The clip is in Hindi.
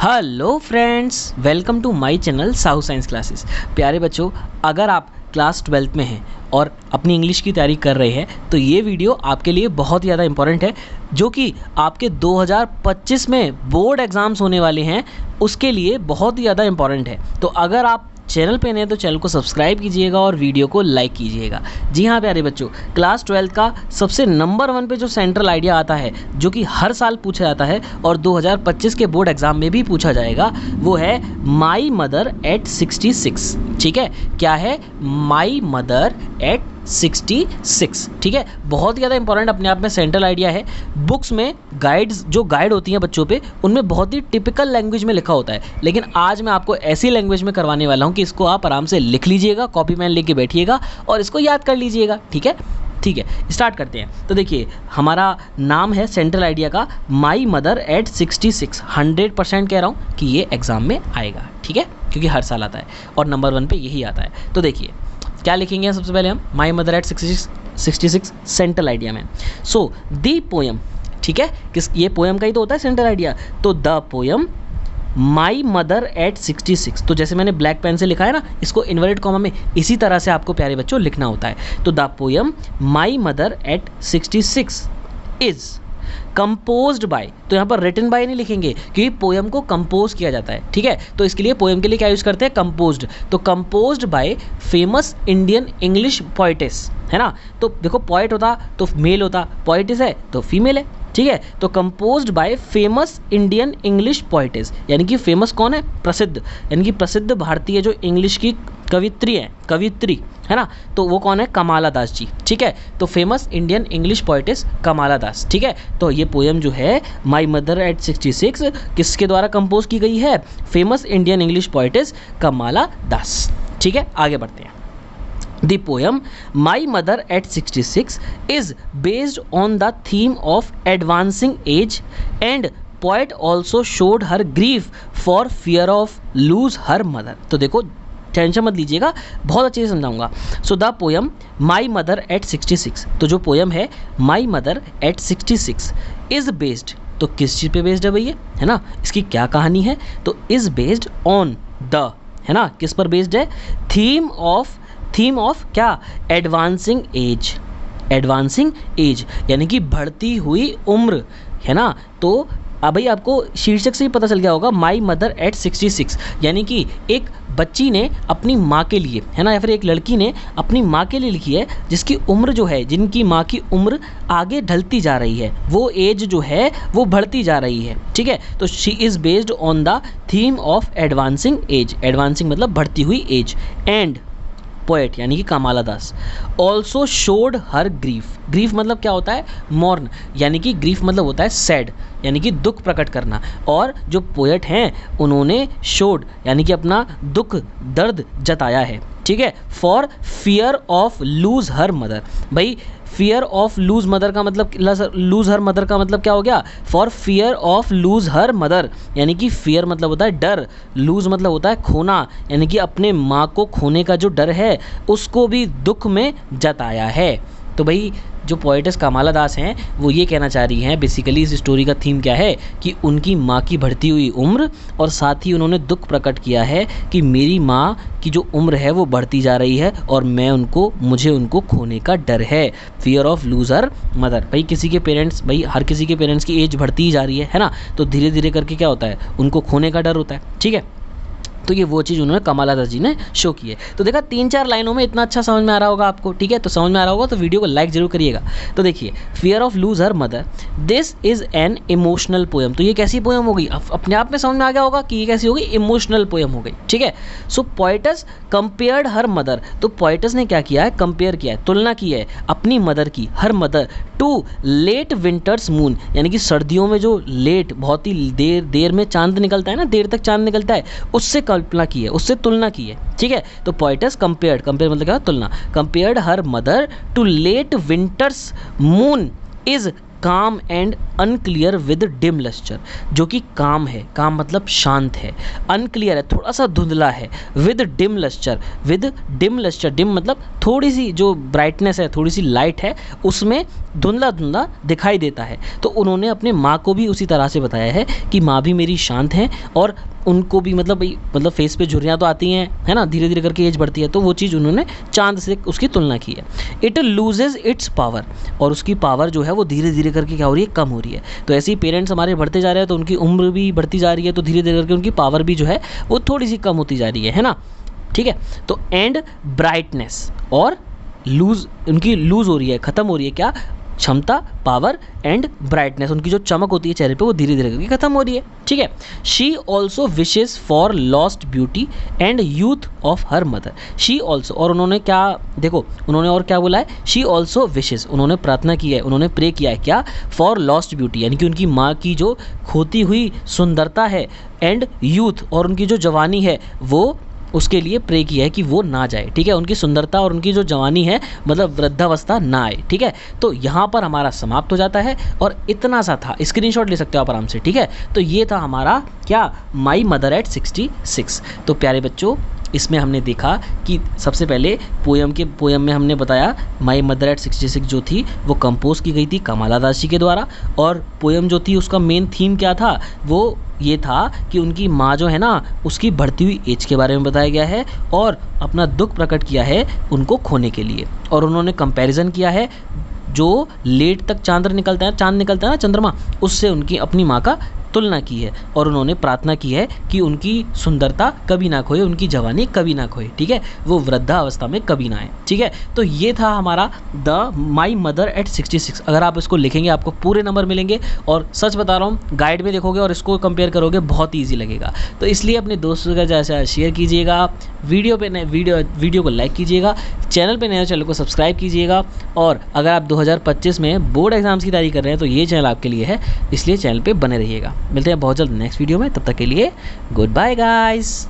Hello friends, welcome to my channel Sahu science classes. प्यारे बच्चों, अगर आप क्लास 12th में हैं और अपनी इंग्लिश की तैयारी कर रहे हैं तो ये वीडियो आपके लिए बहुत ही ज़्यादा इंपॉर्टेंट है, जो कि आपके 2025 में बोर्ड एग्ज़ाम्स होने वाले हैं, उसके लिए बहुत ही ज़्यादा इंपॉर्टेंट है। तो अगर आप चैनल पे नए तो चैनल को सब्सक्राइब कीजिएगा और वीडियो को लाइक कीजिएगा। जी हाँ प्यारे बच्चों, क्लास 12 का सबसे नंबर 1 पे जो सेंट्रल आइडिया आता है, जो कि हर साल पूछा जाता है और 2025 के बोर्ड एग्जाम में भी पूछा जाएगा, वो है माई मदर एट 66। ठीक है, क्या है? My mother eight 66। ठीक है, बहुत ही ज़्यादा इंपॉर्टेंट अपने आप में सेंट्रल आइडिया है। बुक्स में गाइड्स जो गाइड होती हैं बच्चों पे, उनमें बहुत ही टिपिकल लैंग्वेज में लिखा होता है, लेकिन आज मैं आपको ऐसी लैंग्वेज में करवाने वाला हूँ कि इसको आप आराम से लिख लीजिएगा, कॉपी पेन लेके बैठिएगा और इसको याद कर लीजिएगा। ठीक है, ठीक है, स्टार्ट करते हैं। तो देखिए, हमारा नाम है सेंट्रल आइडिया का माई मदर एट 66। 100% कह रहा हूँ कि ये एग्जाम में आएगा। ठीक है, क्योंकि हर साल आता है और नंबर 1 पे यही आता है। तो देखिए क्या लिखेंगे सबसे पहले हम, my mother eight 66 central idea में। सो दी पोयम, ठीक है, किस ये पोयम का ही तो होता है सेंट्रल आइडिया। तो the poem my mother eight 66, तो जैसे मैंने ब्लैक पेन से लिखा है ना, इसको इन्वर्टेड कॉमा में इसी तरह से आपको प्यारे बच्चों लिखना होता है। तो the poem my mother eight 66 is composed bye, तो यहाँ पर रिटन बाय नहीं लिखेंगे क्योंकि पोयम को कंपोज किया जाता है। ठीक है, तो इसके लिए पोयम के लिए क्या यूज करते हैं? कंपोज्ड। तो composed bye famous Indian English poetess, है ना। तो देखो, पोइट होता तो मेल होता, पोइटिस है तो फीमेल है। ठीक है, तो composed bye famous Indian English poetess, यानी कि फेमस कौन है? प्रसिद्ध, यानी कि प्रसिद्ध भारतीय जो इंग्लिश की कवित्री है ना, तो वो कौन है? कमाला दास जी। ठीक है, तो famous Indian English poetess Kamala Das. ठीक है, तो ये पोयम जो है माई मदर एट 66 किसके द्वारा कंपोज की गई है? Famous Indian English poetess Kamala Das. ठीक है, आगे बढ़ते हैं। The poem My Mother at 66 is based on the theme of advancing age, and poet also showed her grief for fear of lose her mother। तो देखो, टेंशन मत लीजिएगा, बहुत अच्छे से समझाऊंगा। So the poem my mother eight 66, तो जो पोयम है my mother eight 66 is based, तो किस चीज़ पे बेस्ड है भैया, है ना, इसकी क्या कहानी है? तो इज बेस्ड ऑन द, है ना, किस पर बेस्ड है? थीम ऑफ क्या? एडवांसिंग एज, यानी कि बढ़ती हुई उम्र, है ना। तो अब भाई आपको शीर्षक से ही पता चल गया होगा, माई मदर एट 66, यानी कि एक बच्ची ने अपनी माँ के लिए, है ना, या फिर एक लड़की ने अपनी माँ के लिए लिखी है, जिसकी उम्र जो है, जिनकी माँ की उम्र आगे ढलती जा रही है, वो एज जो है वो बढ़ती जा रही है। ठीक है, तो she is based on the theme of advancing as, advancing मतलब बढ़ती हुई एज, एंड पोएट यानी कि कमाला दास ऑल्सो शोड हर ग्रीफ मतलब क्या होता है? मॉर्न, यानी कि ग्रीफ मतलब होता है सैड, यानी कि दुख प्रकट करना। और जो पोएट हैं उन्होंने शोड यानी कि अपना दुख दर्द जताया है। ठीक है, for fear of lose her mother. भाई फियर ऑफ लूज मदर का मतलब, लूज हर मदर का मतलब क्या हो गया? For fear of lose her mother, यानी कि फियर मतलब होता है डर, लूज मतलब होता है खोना, यानी कि अपने माँ को खोने का जो डर है उसको भी दुख में जताया है। तो भाई जो पोएटेस कमाला दास हैं वो ये कहना चाह रही हैं, बेसिकली इस स्टोरी का थीम क्या है कि उनकी माँ की बढ़ती हुई उम्र, और साथ ही उन्होंने दुख प्रकट किया है कि मेरी माँ की जो उम्र है वो बढ़ती जा रही है और मुझे उनको खोने का डर है। फियर ऑफ लूजर मदर, भाई किसी के पेरेंट्स, भाई हर किसी के पेरेंट्स की एज बढ़ती ही जा रही है ना, तो धीरे धीरे करके क्या होता है? उनको खोने का डर होता है। ठीक है, तो ये वो चीज़ उन्होंने कमाला दास जी ने शो की है। तो देखा, 3-4 लाइनों में इतना अच्छा समझ में आ रहा होगा आपको। ठीक है, तो समझ में आ रहा होगा तो वीडियो को लाइक जरूर करिएगा। तो देखिए, fear of lose her mother, this is an emotional poem. तो ये कैसी पोयम हो गई? अपने आप में समझ में आ गया होगा कि ये कैसी हो गई? इमोशनल पोयम हो गई। ठीक है, सो पोएटस कंपेयर्ड हर मदर, तो पोएटस ने क्या किया है? कंपेयर किया है, तुलना की है अपनी मदर की, हर mother, to late winters moon, यानी कि सर्दियों में जो लेट, बहुत ही देर में चांद निकलता है ना, देर तक चांद निकलता है, उससे कल्पना की है, उससे तुलना की है। ठीक है, तो पोएटस कंपेयर मतलब क्या? तुलना। Compared her mother to late winters moon is calm and unclear with dim lustre, जो कि काम है, काम मतलब शांत है, अनक्लियर है, थोड़ा सा धुंधला है, with dim lustre, with dim lustre, dim मतलब थोड़ी सी जो ब्राइटनेस है, थोड़ी सी लाइट है, उसमें धुंधला धुंधला दिखाई देता है। तो उन्होंने अपने माँ को भी उसी तरह से बताया है कि माँ भी मेरी शांत है और उनको भी मतलब फेस पे झुर्रियाँ तो आती हैं, है ना, धीरे धीरे करके एज बढ़ती है, तो वो चीज़ उन्होंने चांद से उसकी तुलना की है। इट लूजेज इट्स पावर, और उसकी पावर जो है वो धीरे धीरे करके क्या हो रही है, कम हो रही है। तो ऐसे ही पेरेंट्स हमारे बढ़ते जा रहे हैं तो उनकी उम्र भी बढ़ती जा रही है, तो धीरे धीरे करके उनकी पावर भी जो है वो थोड़ी सी कम होती जा रही है ना, ठीक है। तो एंड ब्राइटनेस, और उनकी लूज हो रही है, ख़त्म हो रही है क्या, क्षमता, पावर एंड ब्राइटनेस, उनकी जो चमक होती है चेहरे पे वो धीरे धीरे करके खत्म हो रही है, ठीक है। She also wishes for lost beauty and youth of her mother, she also, और उन्होंने क्या, देखो उन्होंने और क्या बोला है, शी ऑल्सो विशेज, उन्होंने प्रार्थना की है, उन्होंने प्रे किया है क्या, फॉर लॉस्ट ब्यूटी, यानी कि उनकी माँ की जो खोती हुई सुंदरता है, एंड यूथ, और उनकी जो जवानी है वो उसके लिए प्रे किया है कि वो ना जाए, ठीक है, उनकी सुंदरता और उनकी जो जवानी है मतलब वृद्धावस्था ना आए, ठीक है। तो यहाँ पर हमारा समाप्त हो जाता है और इतना सा था, स्क्रीनशॉट ले सकते हो आप आराम से, ठीक है। तो ये था हमारा क्या, माई मदर एट 66। तो प्यारे बच्चों, इसमें हमने देखा कि सबसे पहले पोयम में हमने बताया माई मदर एट 66 जो थी वो कंपोज की गई थी कमाला दास जी के द्वारा, और पोयम जो थी उसका मेन थीम क्या था, वो ये था कि उनकी माँ जो है ना उसकी बढ़ती हुई एज के बारे में बताया गया है और अपना दुख प्रकट किया है उनको खोने के लिए। और उन्होंने कंपैरिजन किया है जो लेट तक चांद निकलता है ना चंद्रमा, उससे उनकी अपनी माँ का तुलना की है, और उन्होंने प्रार्थना की है कि उनकी सुंदरता कभी ना खोए, उनकी जवानी कभी ना खोए, ठीक है, वो वृद्धावस्था में कभी ना आए, ठीक है। तो ये था हमारा द माई मदर एट 66। अगर आप इसको लिखेंगे आपको पूरे नंबर मिलेंगे, और सच बता रहा हूँ गाइड में देखोगे और इसको कंपेयर करोगे बहुत ईजी लगेगा। तो इसलिए अपने दोस्तों का जैसा शेयर कीजिएगा, वीडियो को लाइक कीजिएगा, चैनल पे नए चैनल को सब्सक्राइब कीजिएगा, और अगर आप 2025 में बोर्ड एग्जाम्स की तैयारी कर रहे हैं तो ये चैनल आपके लिए है, इसलिए चैनल पे बने रहिएगा। मिलते हैं बहुत जल्द नेक्स्ट वीडियो में, तब तक के लिए गुड बाय गाइस।